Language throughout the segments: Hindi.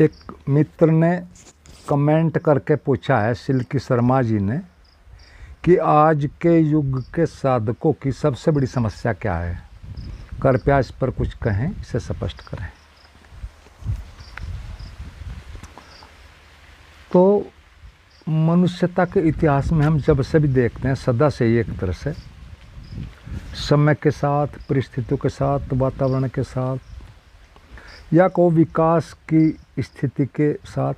एक मित्र ने कमेंट करके पूछा है सिल्की शर्मा जी ने कि आज के युग के साधकों की सबसे बड़ी समस्या क्या है, कृपया इस पर कुछ कहें, इसे स्पष्ट करें। तो मनुष्यता के इतिहास में हम जब से भी देखते हैं, सदा से ही एक तरह से समय के साथ, परिस्थितियों के साथ, वातावरण के साथ, या को विकास की स्थिति के साथ,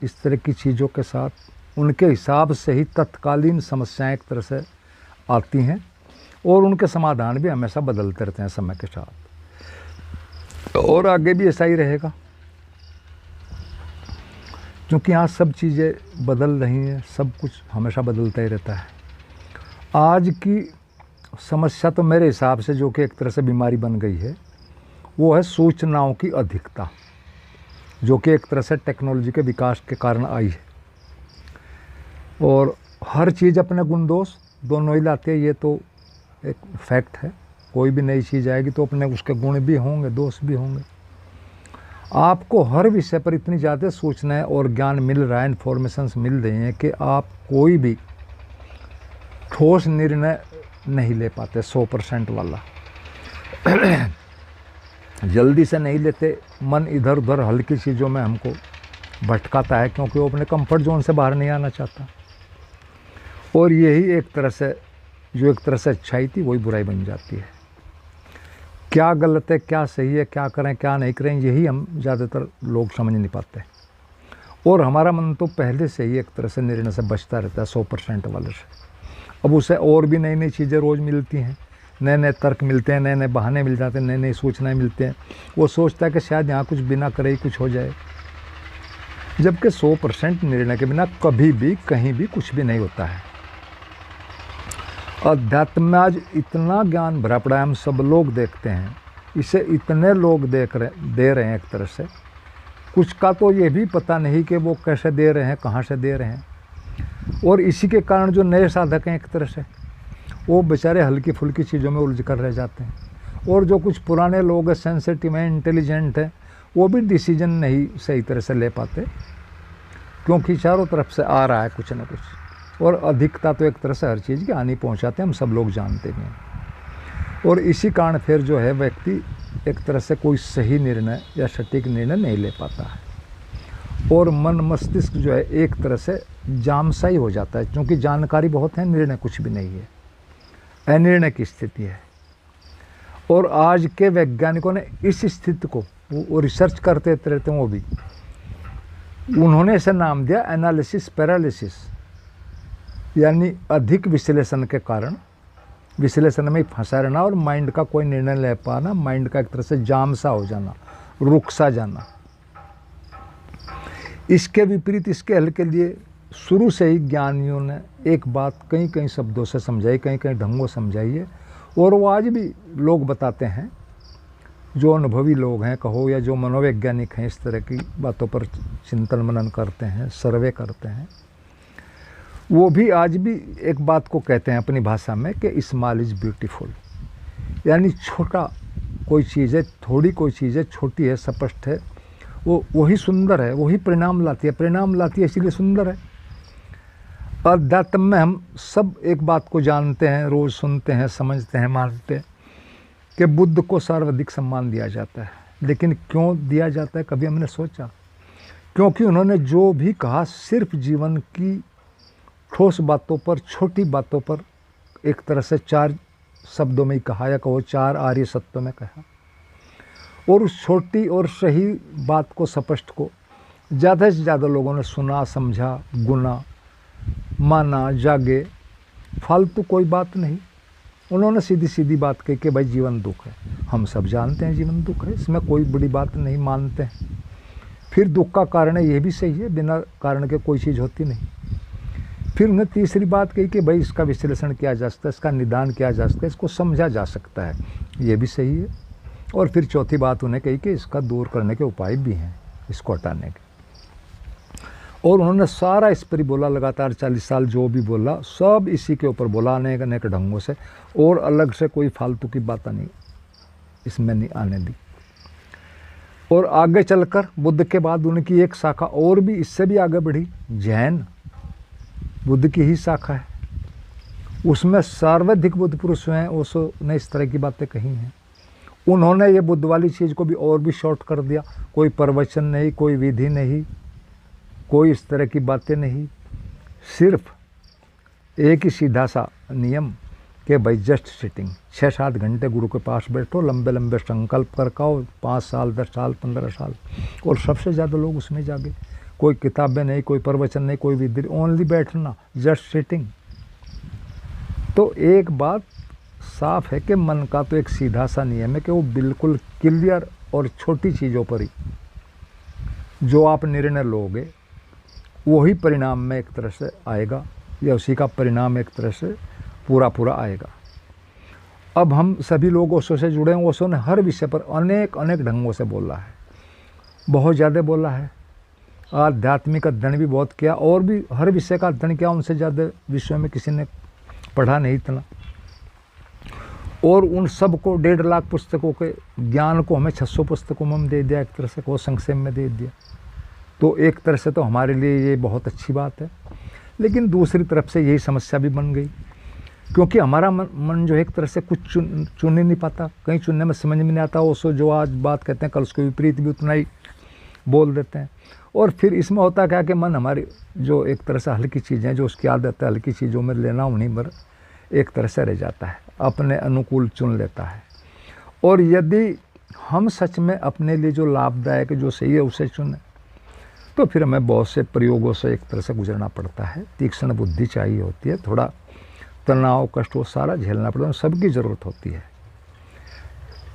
इस तरह की चीज़ों के साथ उनके हिसाब से ही तत्कालीन समस्याएं एक तरह से आती हैं और उनके समाधान भी हमेशा बदलते रहते हैं समय के साथ, और आगे भी ऐसा ही रहेगा क्योंकि यहाँ सब चीज़ें बदल रही हैं, सब कुछ हमेशा बदलता ही रहता है। आज की समस्या तो मेरे हिसाब से जो कि एक तरह से बीमारी बन गई है वो है सूचनाओं की अधिकता, जो कि एक तरह से टेक्नोलॉजी के विकास के कारण आई है। और हर चीज़ अपने गुण दोष दोनों ही लाते हैं, ये तो एक फैक्ट है। कोई भी नई चीज़ आएगी तो अपने उसके गुण भी होंगे, दोष भी होंगे। आपको हर विषय पर इतनी ज़्यादा सूचनाएं और ज्ञान मिल रहा है, इन्फॉर्मेशंस मिल रही हैं कि आप कोई भी ठोस निर्णय नहीं ले पाते 100% वाला जल्दी से नहीं लेते। मन इधर उधर हल्की चीज़ों में हमको भटकाता है क्योंकि वो अपने कंफर्ट जोन से बाहर नहीं आना चाहता। और यही एक तरह से जो एक तरह से अच्छाई थी वही बुराई बन जाती है। क्या गलत है, क्या सही है, क्या करें क्या नहीं करें, यही हम ज़्यादातर लोग समझ नहीं पाते। और हमारा मन तो पहले से ही एक तरह से निर्णय से बचता रहता है 100% वाले से। अब उसे और भी नई नई चीज़ें रोज़ मिलती हैं, नए नए तर्क मिलते हैं, नए नए बहाने मिल जाते हैं, नई नई सूचनाएं मिलते हैं। वो सोचता है कि शायद यहाँ कुछ बिना करे ही कुछ हो जाए, जबकि 100% निर्णय के बिना कभी भी कहीं भी कुछ भी नहीं होता है। अध्यात्म में आज इतना ज्ञान भरा पड़ा है, हम सब लोग देखते हैं, इसे इतने लोग दे रहे हैं एक तरह से। कुछ का तो ये भी पता नहीं कि वो कैसे दे रहे हैं, कहाँ से दे रहे हैं। और इसी के कारण जो नए साधक हैं एक तरह से वो बेचारे हल्की फुल्की चीज़ों में उलझ कर रह जाते हैं। और जो कुछ पुराने लोग हैं, सेंसिटिव हैं, इंटेलिजेंट हैं, वो भी डिसीजन नहीं सही तरह से ले पाते क्योंकि चारों तरफ से आ रहा है कुछ ना कुछ। और अधिकता तो एक तरह से हर चीज़ की हानि पहुंचाते हैं, हम सब लोग जानते हैं। और इसी कारण फिर जो है व्यक्ति एक तरह से कोई सही निर्णय या सटीक निर्णय नहीं ले पाता है और मन मस्तिष्क जो है एक तरह से जाम सा ही हो जाता है क्योंकि जानकारी बहुत है, निर्णय कुछ भी नहीं है, अनिर्णय की स्थिति है। और आज के वैज्ञानिकों ने इस स्थिति को वो रिसर्च करते रहते हैं, वो भी उन्होंने इसे नाम दिया एनालिसिस पैरालिसिस, यानी अधिक विश्लेषण के कारण विश्लेषण में फंसा रहना और माइंड का कोई निर्णय ले पाना, माइंड का एक तरह से जाम सा हो जाना, रुक सा जाना। इसके विपरीत, इसके हल के लिए शुरू से ही ज्ञानियों ने एक बात कई कई शब्दों से समझाई, कई कई ढंगों समझाई है और वो आज भी लोग बताते हैं। जो अनुभवी लोग हैं कहो या जो मनोवैज्ञानिक हैं, इस तरह की बातों पर चिंतन मनन करते हैं, सर्वे करते हैं, वो भी आज भी एक बात को कहते हैं अपनी भाषा में कि स्मॉल इज़ ब्यूटीफुल, यानी छोटा कोई चीज़ है, थोड़ी कोई चीज़ है, छोटी है, स्पष्ट है, वही सुंदर है, वही परिणाम लाती है, परिणाम लाती है इसीलिए सुंदर है। अध्यात्म में हम सब एक बात को जानते हैं, रोज़ सुनते हैं, समझते हैं, मानते हैं कि बुद्ध को सर्वाधिक सम्मान दिया जाता है। लेकिन क्यों दिया जाता है, कभी हमने सोचा? क्योंकि उन्होंने जो भी कहा सिर्फ जीवन की ठोस बातों पर, छोटी बातों पर एक तरह से 4 शब्दों में ही कहा, या कहो 4 आर्य सत्यों में कहा। और उस छोटी और सही बात को, स्पष्ट को ज़्यादा से ज़्यादा लोगों ने सुना, समझा, गुना, माना, जागे। फालतू कोई बात नहीं, उन्होंने सीधी सीधी बात कही कि भाई जीवन दुख है। हम सब जानते हैं जीवन दुख है, इसमें कोई बड़ी बात नहीं, मानते हैं। फिर दुख का कारण है, ये भी सही है, बिना कारण के कोई चीज़ होती नहीं। फिर उन्हें तीसरी बात कही कि भाई इसका विश्लेषण किया जा सकता है, इसका निदान किया जा सकता है, इसको समझा जा सकता है, ये भी सही है। और फिर चौथी बात उन्हें कही कि इसका दूर करने के उपाय भी हैं, इसको हटाने के। और उन्होंने सारा इस पर ही बोला, लगातार 40 साल जो भी बोला सब इसी के ऊपर बोला, अनेक अनेक ढंगों से, और अलग से कोई फालतू की बात नहीं इसमें नहीं आने दी। और आगे चलकर बुद्ध के बाद उनकी एक शाखा और भी इससे भी आगे बढ़ी, जैन बुद्ध की ही शाखा है। उसमें सर्वाधिक बुद्ध पुरुष हैं, ओशो ने इस तरह की बातें कही हैं। उन्होंने ये बुद्ध वाली चीज़ को भी और भी शॉर्ट कर दिया। कोई प्रवचन नहीं, कोई विधि नहीं, कोई इस तरह की बातें नहीं, सिर्फ एक ही सीधा सा नियम कि भाई जस्ट सिटिंग, 6-7 घंटे गुरु के पास बैठो, लंबे लंबे संकल्प कर खाओ, 5 साल 10 साल 15 साल, और सबसे ज़्यादा लोग उसमें जागे। कोई किताबें नहीं, कोई प्रवचन नहीं, कोई विधि, ओनली बैठना, जस्ट सिटिंग। तो एक बात साफ है कि मन का तो एक सीधा सा नियम है कि वो बिल्कुल क्लियर, और छोटी चीज़ों पर ही जो आप निर्णय लोगे वही परिणाम में एक तरह से आएगा, या उसी का परिणाम एक तरह से पूरा पूरा आएगा। अब हम सभी लोग ओशो से जुड़े हैं। ओशो ने हर विषय पर अनेक अनेक ढंगों से बोला है, बहुत ज़्यादा बोला है। आध्यात्मिक अध्ययन भी बहुत किया, और भी हर विषय का अध्ययन किया, उनसे ज़्यादा विषयों में किसी ने पढ़ा नहीं इतना। और उन सब को 1.5 लाख पुस्तकों के ज्ञान को हमें 600 पुस्तकों में हम दे दिया, एक तरह से को संक्षेप में दे दिया। तो एक तरह से तो हमारे लिए ये बहुत अच्छी बात है। लेकिन दूसरी तरफ से यही समस्या भी बन गई, क्योंकि हमारा मन जो एक तरह से कुछ चुन ही नहीं पाता, कहीं चुनने में समझ में नहीं आता। ओशो जो आज बात कहते हैं, कल उसके विपरीत भी उतना ही बोल देते हैं। और फिर इसमें होता क्या कि मन हमारी जो एक तरह से हल्की चीज़ें, जो उसकी आदत है हल्की चीज़ों में लेना, उन्हीं पर एक तरह से रह जाता है, अपने अनुकूल चुन लेता है। और यदि हम सच में अपने लिए जो लाभदायक, जो सही है, उसे चुने, तो फिर हमें बहुत से प्रयोगों से एक तरह से गुजरना पड़ता है। तीक्ष्ण बुद्धि चाहिए होती है, थोड़ा तनाव, कष्ट, वो सारा झेलना पड़ता है, सबकी ज़रूरत होती है।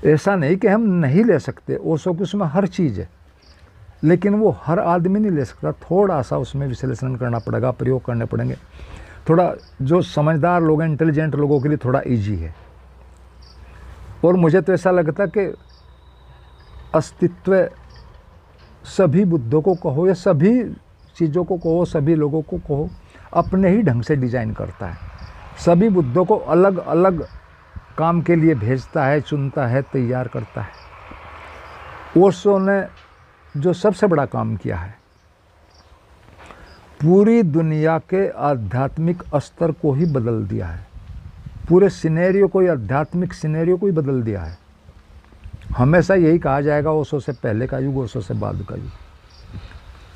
ऐसा नहीं कि हम नहीं ले सकते, ओशो की उसमें हर चीज़ है, लेकिन वो हर आदमी नहीं ले सकता। थोड़ा सा उसमें विश्लेषण करना पड़ेगा, प्रयोग करने पड़ेंगे। थोड़ा जो समझदार लोग हैं, इंटेलिजेंट लोगों के लिए थोड़ा ईजी है। और मुझे तो ऐसा लगता कि अस्तित्व सभी बुद्धों को कहो या सभी चीज़ों को कहो, सभी लोगों को कहो, अपने ही ढंग से डिज़ाइन करता है। सभी बुद्धों को अलग अलग काम के लिए भेजता है, चुनता है, तैयार करता है। ओशो ने जो सबसे बड़ा काम किया है, पूरी दुनिया के आध्यात्मिक स्तर को ही बदल दिया है। पूरे सिनेरियो को, आध्यात्मिक सिनेरियो को ही बदल दिया है। हमेशा यही कहा जाएगा, ओशो से पहले का युग, ओशो से बाद का युग।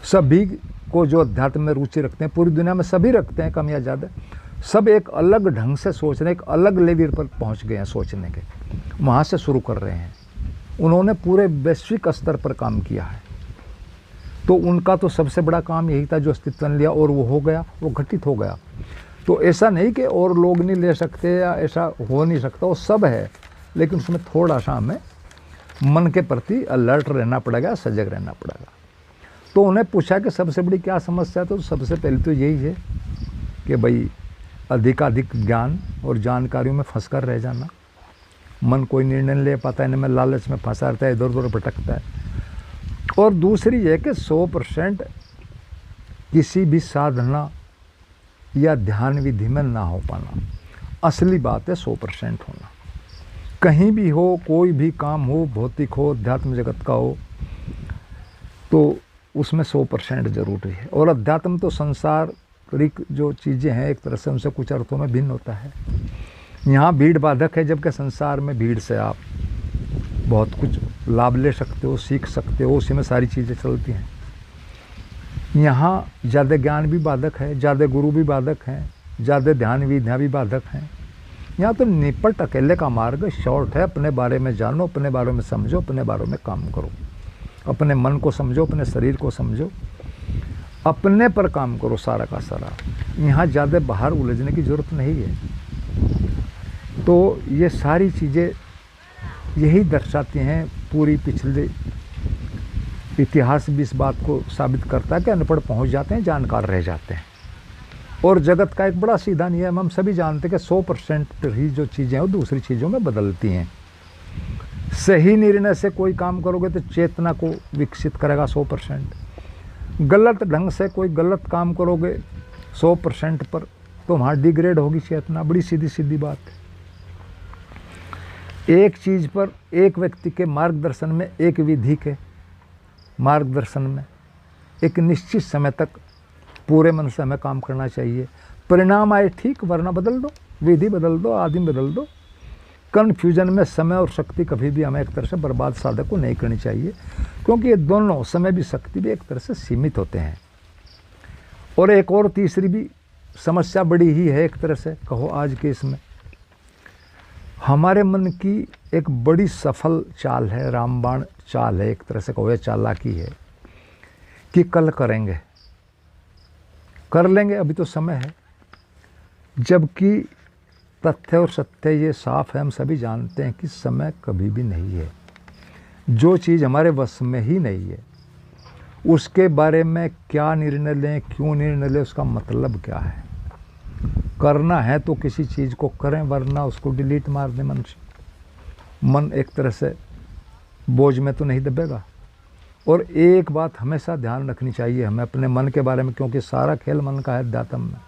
सभी को जो अध्यात्म में रुचि रखते हैं, पूरी दुनिया में सभी रखते हैं, कम या ज़्यादा, सब एक अलग ढंग से सोचने, एक अलग लेवल पर पहुंच गए हैं सोचने के, वहाँ से शुरू कर रहे हैं। उन्होंने पूरे वैश्विक स्तर पर काम किया है। तो उनका तो सबसे बड़ा काम यही था जो अस्तित्व ने लिया, और वो हो गया, वो घटित हो गया। तो ऐसा नहीं कि और लोग नहीं ले सकते या ऐसा हो नहीं सकता, वो सब है, लेकिन उसमें थोड़ा सा हमें मन के प्रति अलर्ट रहना पड़ेगा, सजग रहना पड़ेगा। तो उन्हें पूछा कि सबसे बड़ी क्या समस्या है, तो सबसे पहले तो यही है कि भाई अधिकाधिक ज्ञान और जानकारियों में फंस कर रह जाना। मन कोई निर्णय नहीं ले पाता, इनमें लालच में फंसा रहता है, इधर उधर भटकता है। और दूसरी है कि 100% किसी भी साधना या ध्यान विधि में ना हो पाना। असली बात है 100% होना। कहीं भी हो, कोई भी काम हो, भौतिक हो, अध्यात्म जगत का हो, तो उसमें 100% जरूरी है। और अध्यात्म तो संसारिक जो चीज़ें हैं, एक तरह से उनसे कुछ अर्थों में भिन्न होता है। यहाँ भीड़ बाधक है, जबकि संसार में भीड़ से आप बहुत कुछ लाभ ले सकते हो, सीख सकते हो, उसी में सारी चीज़ें चलती हैं। यहाँ ज़्यादा ज्ञान भी बाधक है, ज़्यादा गुरु भी बाधक हैं, ज़्यादा ध्यान विधियाँ भी बाधक हैं। यहाँ तो निपट अकेले का मार्ग शॉर्ट है। अपने बारे में जानो, अपने बारे में समझो, अपने बारे में काम करो, अपने मन को समझो, अपने शरीर को समझो, अपने पर काम करो सारा का सारा। यहाँ ज़्यादा बाहर उलझने की ज़रूरत नहीं है। तो ये सारी चीज़ें यही दर्शाती हैं। पूरी पिछले इतिहास भी इस बात को साबित करता है कि अनपढ़ पहुँच जाते हैं, जानकार रह जाते हैं। और जगत का एक बड़ा सीधा नियम हम सभी जानते हैं कि 100% ही जो चीज़ें हैं वो दूसरी चीज़ों में बदलती हैं। सही निर्णय से कोई काम करोगे तो चेतना को विकसित करेगा 100%। गलत ढंग से कोई गलत काम करोगे 100% पर, तो वहाँ डिग्रेड होगी चेतना। बड़ी सीधी सीधी बात है। एक चीज़ पर, एक व्यक्ति के मार्गदर्शन में, एक विधि के मार्गदर्शन में एक निश्चित समय तक पूरे मन से हमें काम करना चाहिए। परिणाम आए ठीक, वरना बदल दो, विधि बदल दो, आदमी बदल दो। कन्फ्यूजन में समय और शक्ति कभी भी हमें एक तरह से बर्बाद साधक को नहीं करनी चाहिए, क्योंकि ये दोनों, समय भी शक्ति भी एक तरह से सीमित होते हैं। और एक और तीसरी भी समस्या बड़ी ही है एक तरह से कहो आज के इसमें, हमारे मन की एक बड़ी सफल चाल है, रामबाण चाल है एक तरह से कहो, चालाकी है कि कल करेंगे, कर लेंगे, अभी तो समय है। जबकि तथ्य और सत्य ये साफ है, हम सभी जानते हैं कि समय कभी भी नहीं है। जो चीज़ हमारे वश में ही नहीं है उसके बारे में क्या निर्णय लें, क्यों निर्णय लें, उसका मतलब क्या है। करना है तो किसी चीज़ को करें, वरना उसको डिलीट मार दें मन से। मन एक तरह से बोझ में तो नहीं दबेगा। और एक बात हमेशा ध्यान रखनी चाहिए हमें अपने मन के बारे में, क्योंकि सारा खेल मन का है अध्यात्म में,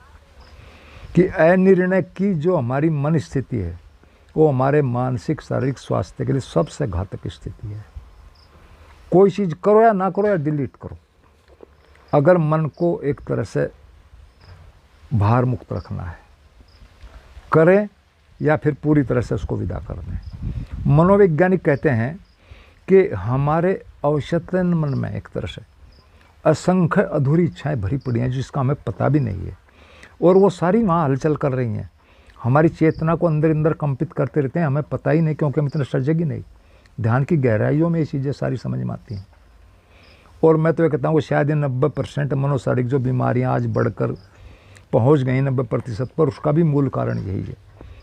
कि अनिर्णय की जो हमारी मन स्थिति है वो हमारे मानसिक शारीरिक स्वास्थ्य के लिए सबसे घातक स्थिति है। कोई चीज़ करो या ना करो या डिलीट करो, अगर मन को एक तरह से भार मुक्त रखना है, करें या फिर पूरी तरह से उसको विदा कर दें। मनोवैज्ञानिक कहते हैं कि हमारे अवचेतन मन में एक तरह से असंख्य अधूरी इच्छाएं भरी पड़ी हैं जिसका हमें पता भी नहीं है, और वो सारी वहाँ हलचल कर रही हैं, हमारी चेतना को अंदर अंदर कंपित करते रहते हैं, हमें पता ही नहीं, क्योंकि हम इतने सजग ही नहीं। ध्यान की गहराइयों में ये चीज़ें सारी समझ में आती हैं। और मैं तो ये कहता हूँ कि शायद ये 90% मनोशारीरिक जो बीमारियाँ आज बढ़कर पहुँच गई 90% पर, उसका भी मूल कारण यही है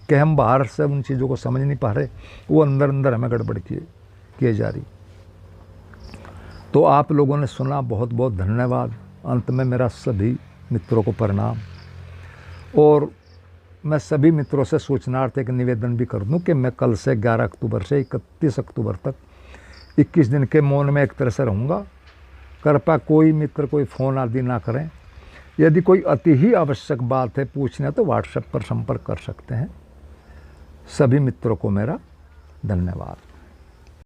कि हम बाहर से उन चीज़ों को समझ नहीं पा रहे, वो अंदर अंदर हमें गड़बड़ किए जा रही। तो आप लोगों ने सुना, बहुत बहुत धन्यवाद। अंत में मेरा सभी मित्रों को प्रणाम। और मैं सभी मित्रों से सूचनार्थ एक निवेदन भी कर दूं कि मैं कल से 11 अक्टूबर से 31 अक्टूबर तक 21 दिन के मौन में एक तरह से रहूँगा। कृपया कोई मित्र कोई फ़ोन आदि ना करें। यदि कोई अति ही आवश्यक बात है पूछना तो व्हाट्सएप पर संपर्क कर सकते हैं। सभी मित्रों को मेरा धन्यवाद।